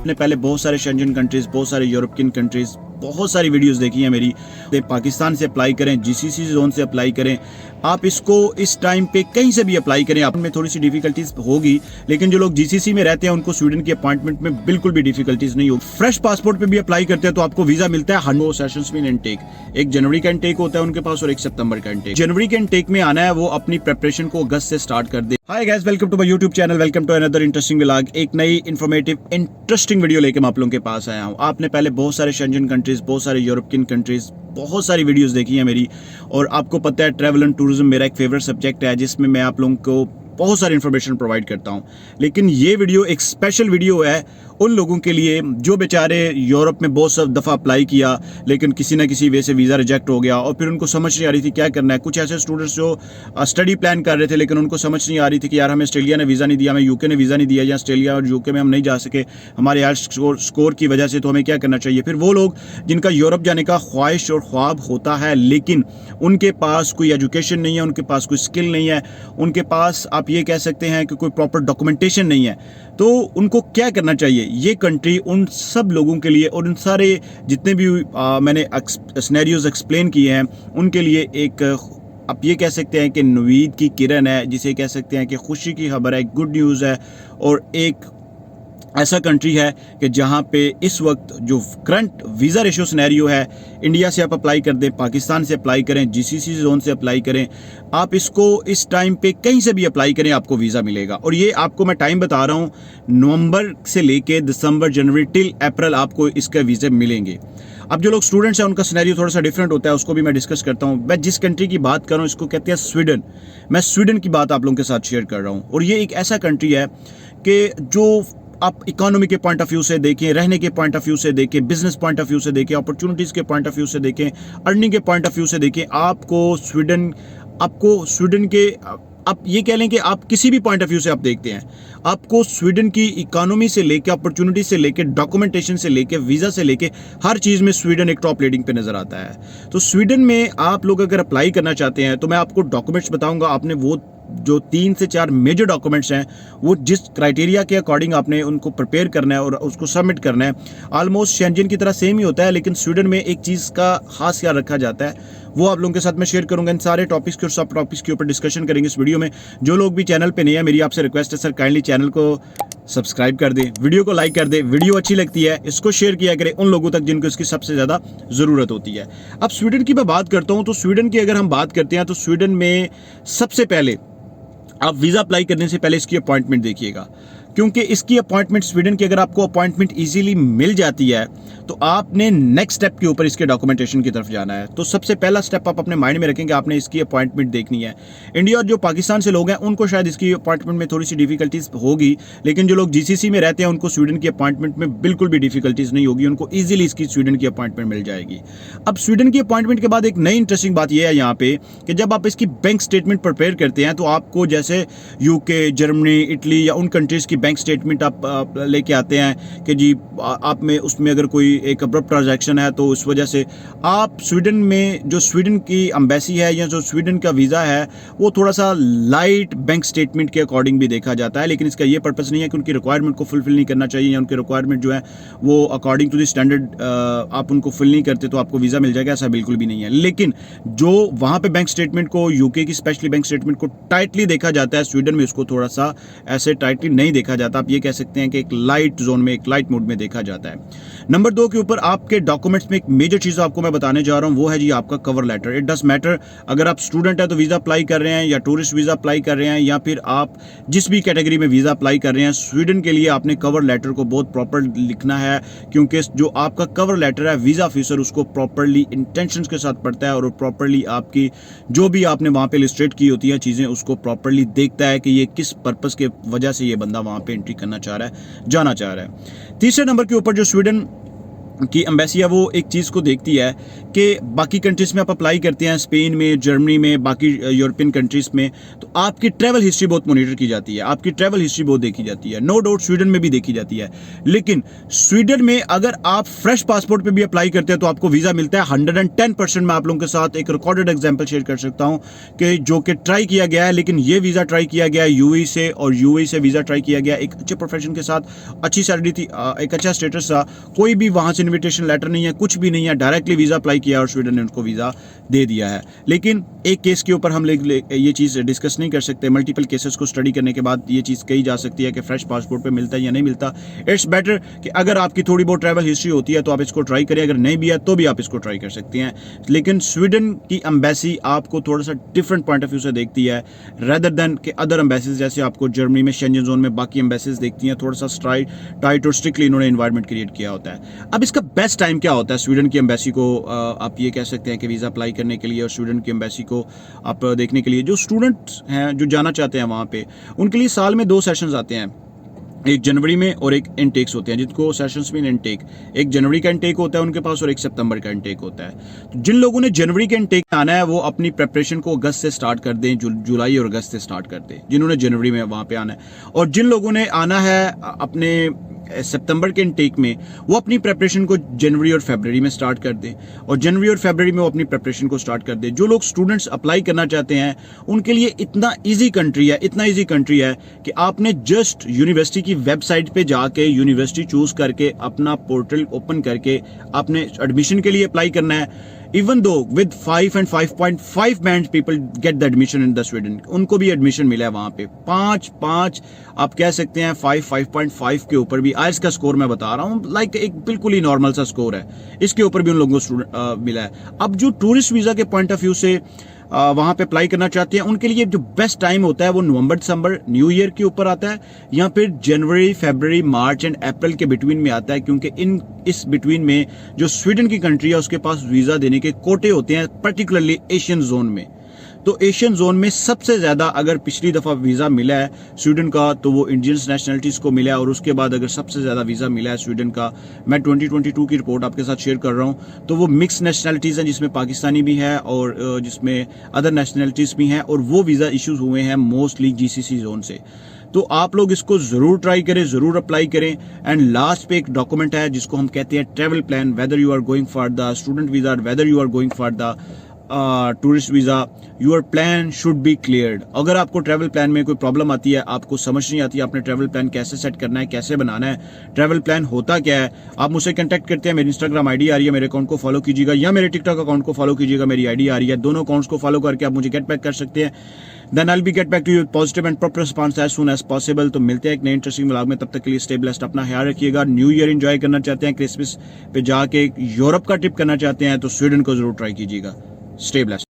आपने पहले बहुत सारे शेंजन कंट्रीज, बहुत सारे यूरोपियन कंट्रीज, बहुत सारी वीडियोस देखी हैं मेरी। पाकिस्तान से अप्लाई करें, जीसीसी जोन से अप्लाई करें, आप इसको इस टाइम पे कहीं से भी अप्लाई करें। आप में थोड़ी सी डिफिकल्टीज होगी, लेकिन जो लोग जीसीसी में रहते हैं उनको स्वीडन की अपॉइंटमेंट में बिल्कुल भी डिफिकल्टीज नहीं होगी। फ्रेश पासपोर्ट पे भी अप्लाई करते हैं तो आपको वीजा मिलता है। 100 सेशंस में इनटेक, 1 जनवरी का इनटेक होता है उनके पास और 1 सितंबर का इनटेक। जनवरी के इनटेक में आना है, वो अपनी प्रिपरेशन को अगस्त से स्टार्ट कर दे। Hi guys, welcome to my YouTube channel, welcome to another interesting vlog. एक नई इन्फॉर्मेटिव इंटरेस्टिंग वीडियो लेके मैं आप लोगों के पास आया हूँ। आपने पहले बहुत सारे शेंजन कंट्रीज, बहुत सारे यूरोपियन कंट्रीज, बहुत सारी वीडियोस देखी हैं मेरी, और आपको पता है ट्रैवल एंड टूरिज्म मेरा एक फेवरेट सब्जेक्ट है जिसमें मैं आप लोगों को बहुत सारी इन्फॉर्मेशन प्रोवाइड करता हूं। लेकिन ये वीडियो एक स्पेशल वीडियो है उन लोगों के लिए जो बेचारे यूरोप में बहुत सा दफ़ा अप्लाई किया, लेकिन किसी ना किसी वे से वीज़ा रिजेक्ट हो गया और फिर उनको समझ नहीं आ रही थी क्या करना है। कुछ ऐसे स्टूडेंट्स जो स्टडी प्लान कर रहे थे, लेकिन उनको समझ नहीं आ रही थी कि यार हमें ऑस्ट्रेलिया ने वीज़ा नहीं दिया, हमें यूके ने वीज़ा नहीं दिया, या ऑस्ट्रेलिया और यूके में हम नहीं जा सके हमारे यार स्कोर की वजह से, तो हमें क्या करना चाहिए। फिर वो लोग जिनका यूरोप जाने का ख्वाहिश और ख्वाब होता है, लेकिन उनके पास कोई एजुकेशन नहीं है, उनके पास कोई स्किल नहीं है, उनके पास आप ये कह सकते हैं कि कोई प्रॉपर डॉक्यूमेंटेशन नहीं है, तो उनको क्या करना चाहिए। ये कंट्री उन सब लोगों के लिए और उन सारे जितने भी मैंने सिनेरियोज एक्सप्लेन किए हैं उनके लिए एक आप ये कह सकते हैं कि नवीद की किरण है, जिसे कह सकते हैं कि खुशी की खबर है, गुड न्यूज़ है। और एक ऐसा कंट्री है कि जहाँ पे इस वक्त जो करंट वीज़ा रेशियो सिनेरियो है, इंडिया से आप अप्लाई कर दें, पाकिस्तान से अप्लाई करें, जीसीसी जोन से अप्लाई करें, आप इसको इस टाइम पे कहीं से भी अप्लाई करें, आपको वीज़ा मिलेगा। और ये आपको मैं टाइम बता रहा हूँ, नवंबर से लेके दिसंबर, जनवरी टिल अप्रैल आपको इसके वीज़े मिलेंगे। अब जो लोग स्टूडेंट्स हैं उनका सिनेरियो थोड़ा सा डिफरेंट होता है, उसको भी मैं डिस्कस करता हूँ। मैं जिस कंट्री की बात कर रहा हूँ इसको कहते हैं स्वीडन। मैं स्वीडन की बात आप लोगों के साथ शेयर कर रहा हूँ। और ये एक ऐसा कंट्री है कि जो आप इकोनॉमी के पॉइंट ऑफ व्यू से देखें, रहने के पॉइंट ऑफ व्यू से देखें, बिजनेस पॉइंट ऑफ व्यू से देखें, अपॉर्चुनिटीज़ के पॉइंट ऑफ व्यू से देखें, अर्निंग के पॉइंट ऑफ व्यू से देखें, आपको स्वीडन के आप ये कह लें कि आप किसी भी पॉइंट ऑफ व्यू से आप देखते हैं, आपको स्वीडन की इकोनॉमी से लेकर, अपॉर्चुनिटी से लेकर, डॉक्यूमेंटेशन से लेकर, वीज़ा से लेकर, हर चीज़ में स्वीडन एक टॉप लीडिंग पे नज़र आता है। तो स्वीडन में आप लोग अगर अप्लाई करना चाहते हैं तो मैं आपको डॉक्यूमेंट्स बताऊंगा। आपने वो जो 3 से 4 मेजर डॉक्यूमेंट्स हैं, वो जिस क्राइटेरिया के अकॉर्डिंग आपने उनको प्रिपेयर करना है और उसको सबमिट करना है, ऑलमोस्ट शेंजन की तरह सेम ही होता है। लेकिन स्वीडन में एक चीज़ का खास ख्याल रखा जाता है, वो आप लोगों के साथ मैं शेयर करूंगा। इन सारे टॉपिक्स के और सब टॉपिक्स के ऊपर डिस्कशन करेंगे इस वीडियो में। जो लोग भी चैनल पे नहीं है, मेरी आपसे रिक्वेस्ट है सर, काइंडली चैनल को सब्सक्राइब कर दें, वीडियो को लाइक कर दें, वीडियो अच्छी लगती है इसको शेयर किया करें उन लोगों तक जिनको इसकी सबसे ज़्यादा ज़रूरत होती है। अब स्वीडन की मैं बात करता हूँ, तो स्वीडन की अगर हम बात करते हैं तो स्वीडन में सबसे पहले आप वीज़ा अप्लाई करने से पहले इसकी अपॉइंटमेंट देखिएगा, क्योंकि इसकी अपॉइंटमेंट स्वीडन की अगर आपको अपॉइंटमेंट इजीली मिल जाती है तो आपने नेक्स्ट स्टेप के ऊपर इसके डॉक्यूमेंटेशन की तरफ जाना है। तो सबसे पहला स्टेप आप अपने माइंड में रखेंगे, आपने इसकी अपॉइंटमेंट देखनी है। इंडिया और जो पाकिस्तान से लोग हैं उनको शायद इसकी अपॉइंटमेंट में थोड़ी सी डिफिकल्टीज होगी, लेकिन जो लोग जीसीसी में रहते हैं उनको स्वीडन की अपॉइंटमेंट में बिल्कुल भी डिफिकल्टीज नहीं होगी, उनको ईजिली इसकी स्वीडन की अपॉइंटमेंट मिल जाएगी। अब स्वीडन की अपॉइंटमेंट के बाद एक नई इंटरेस्टिंग बात यह है यहाँ पे कि जब आप इसकी बैंक स्टेटमेंट प्रिपेयर करते हैं तो आपको जैसे यूके, जर्मनी, इटली या उन कंट्रीज़ की बैंक स्टेटमेंट आप लेके आते हैं कि जी आप में उसमें अगर कोई एक अब्रप्ट ट्रांजैक्शन है तो उस वजह से आप स्वीडन में जो स्वीडन की एम्बेसी है या जो स्वीडन का वीज़ा है वो थोड़ा सा लाइट बैंक स्टेटमेंट के अकॉर्डिंग भी देखा जाता है। लेकिन इसका ये पर्पस नहीं है कि उनकी रिक्वायरमेंट को फुलफिल नहीं करना चाहिए या उनकी रिक्वायरमेंट जो है वो अकॉर्डिंग टू द स्टैंडर्ड आप उनको फिल नहीं करते तो आपको वीज़ा मिल जाएगा, ऐसा बिल्कुल भी नहीं है। लेकिन जो वहाँ पर बैंक स्टेटमेंट को, यूके की स्पेशली बैंक स्टेटमेंट को टाइटली देखा जाता है, स्वीडन में उसको थोड़ा सा ऐसे टाइटली नहीं देखा जाता। आप ये कह सकते हैं कि एक लाइट जोन में, एक लाइट मोड में देखा जाता है। नंबर 2 के ऊपर आपके डॉक्यूमेंट्स में एक मेजर चीज़ आपको मैं बताने जा रहा हूं, वो है जी आपका cover letter. It does matter, अगर आप स्टूडेंट है तो वीज़ा अप्लाई कर रहे हैं या टूरिस्ट वीज़ा अप्लाई कर रहे हैं या फिर आप जिस भी कैटेगरी में वीज़ा अप्लाई कर रहे हैं, स्वीडन के लिए आपने कवर लेटर को बहुत प्रॉपर लिखना है, क्योंकि जो आपका कवर लेटर है वीज़ा ऑफिसर उसको प्रॉपरली इंटेंशंस के साथ पढ़ता है और प्रॉपरली आपकी जो भी आपने वहाँ पे लिस्टेड की होती हैं चीज़ें उसको प्रॉपरली देखता है कि ये किस पर्पज़ के वजह से ये बंदा वहाँ पे एंट्री करना चाह रहा है, जाना चाह रहा है। तीसरे नंबर के ऊपर जो स्वीडन की एम्बेसी है वो एक चीज़ को देखती है कि बाकी कंट्रीज में आप अप्लाई करते हैं, स्पेन में, जर्मनी में, बाकी यूरोपियन कंट्रीज में, तो आपकी ट्रैवल हिस्ट्री बहुत मॉनिटर की जाती है, आपकी ट्रैवल हिस्ट्री बहुत देखी जाती है। नो डाउट स्वीडन में भी देखी जाती है, लेकिन स्वीडन में अगर आप फ्रेश पासपोर्ट पे भी अप्लाई करते हैं तो आपको वीजा मिलता है 110%। मैं आप लोगों के साथ एक रिकॉर्डेड एग्जांपल शेयर कर सकता हूं कि जो कि ट्राई किया गया है, लेकिन ये वीजा ट्राई किया गया यूएई से, और यूएई से वीजा ट्राई किया गया, एक अच्छे प्रोफेशन के साथ, अच्छी सैलरी थी, एक अच्छा स्टेटस था, कोई भी वहां से इन्विटेशन लेटर नहीं है, कुछ भी नहीं है, डायरेक्टली वीजा अप्लाई किया और स्वीडन ने उनको वीजा दे दिया है। लेकिन एक केस के ऊपर हम ये चीज डिस्कस नहीं कर सकते, मल्टीपल केसेस को स्टडी करने के बाद ये चीज कही जा सकती है कि फ्रेश पासपोर्ट पे मिलता है या नहीं मिलता। इट्स बेटर कि अगर आपकी थोड़ी बहुत ट्रैवल हिस्ट्री होती है तो आप इसको ट्राई करें, अगर नहीं भी है तो भी आप इसको ट्राई कर सकते हैं। लेकिन स्वीडन की एम्बेसी आपको थोड़ा सा डिफरेंट पॉइंट ऑफ व्यू से देखती है रेदर देन कि अदर एम्बेसीज जैसे आपको जर्मनी में, शेंजन जोन में बाकी एम्बेसीज देखती हैं, थोड़ा सा टाइट और स्ट्रिक्टली इन्होंने एनवायरमेंट क्रिएट किया होता है। अब इसका बेस्ट टाइम क्या होता है स्वीडन की एम्बेसी को आप ये कह सकते हैं कि वीजा अप्लाई करने के लिए और स्वीडन की एम्बेसी को आप देखने के लिए? जो स्टूडेंट्स हैं जो जाना चाहते हैं वहां पे, उनके लिए साल में 2 सेशंस आते हैं, एक जनवरी में और एक इनटेक्स होते हैं, जिनको सेशंस में इनटेक, एक जनवरी का इनटेक होता है उनके पास और एक सितंबर का इनटेक होता है। तो जिन लोगों ने जनवरी के इनटेक आना है वो अपनी प्रेपरेशन को अगस्त से स्टार्ट कर दें, जुलाई और अगस्त से स्टार्ट कर दें जिन्होंने जनवरी में वहां पे आना है। और जिन लोगों ने आना है अपने सितंबर के इनटेक में, वो अपनी प्रेपरेशन को जनवरी और फरवरी में स्टार्ट कर दें, और जनवरी और फरवरी में वो अपनी प्रेपरेशन को स्टार्ट कर दें। जो लोग स्टूडेंट्स अप्लाई करना चाहते हैं उनके लिए इतना इजी कंट्री है कि आपने जस्ट यूनिवर्सिटी की वेबसाइट पे जाके यूनिवर्सिटी चूज करके अपना पोर्टल ओपन करके आपने एडमिशन के लिए अप्लाई करना है। Even though with 5 and 5.5 band people get the admission in the Sweden, उनको भी एडमिशन मिला है वहां पे। 5 आप कह सकते हैं 5.5 के ऊपर भी आयर्स का स्कोर मैं बता रहा हूँ, लाइक एक बिल्कुल ही नॉर्मल सा स्कोर है, इसके ऊपर भी उन लोगों को मिला है। अब जो टूरिस्ट वीजा के पॉइंट ऑफ व्यू से वहां पे अप्लाई करना चाहते हैं उनके लिए जो बेस्ट टाइम होता है वो नवंबर दिसंबर न्यू ईयर के ऊपर आता है, या फिर जनवरी फरवरी मार्च एंड अप्रैल के बिटवीन में आता है, क्योंकि इस बिटवीन में जो स्वीडन की कंट्री है उसके पास वीजा देने के कोटे होते हैं, पर्टिकुलरली एशियन जोन में। तो एशियन जोन में सबसे ज्यादा अगर पिछली दफा वीजा मिला है स्वीडन का तो वो इंडियन नेशनलिटीज को मिला है, और उसके बाद अगर सबसे ज्यादा वीजा मिला है स्वीडन का, मैं 2022 की रिपोर्ट आपके साथ शेयर कर रहा हूं, तो वो मिक्स नेशनलिटीज हैं जिसमें पाकिस्तानी भी है और जिसमें अदर नेशनलिटीज भी हैं, और वो वीजा इश्यूज हुए हैं मोस्टली जीसीसी जोन से। तो आप लोग इसको जरूर ट्राई करें, जरूर अप्लाई करें। एंड लास्ट पे एक डॉक्यूमेंट है जिसको हम कहते हैं travel plan, whether you are going for the student visa, whether you are going for the tourist visa, your plan should be cleared. अगर आपको ट्रैवल प्लान में कोई प्रॉब्लम आती है, आपको समझ नहीं आती है आपने ट्रैवल प्लान कैसे सेट करना है, कैसे बनाना है, ट्रैवल प्लान होता क्या है, आप मुझसे कांटेक्ट करते हैं। मेरी इंस्टाग्राम आईडी आ रही है, मेरे अकाउंट को फॉलो कीजिएगा, या मेरे टिकटॉक अकाउंट को फॉलो कीजिएगा, मेरी आईडी आ रही है। दोनों अकाउंट्स को फॉलो करके आप मुझे गेट बैक कर सकते हैं। Then I will be get back to you positive and proper response as soon as possible. तो मिलते हैं एक नए इंटरेस्टिंग व्लॉग में, तब तक के लिए स्टे ब्लेस्ड, अपना ख्याल रखिएगा। न्यू ईयर एंजॉय करना चाहते हैं, क्रिसमस पे जाके यूरोप का ट्रिप करना चाहते हैं तो स्वीडन को जरूर ट्राई कीजिएगा। Stay blessed.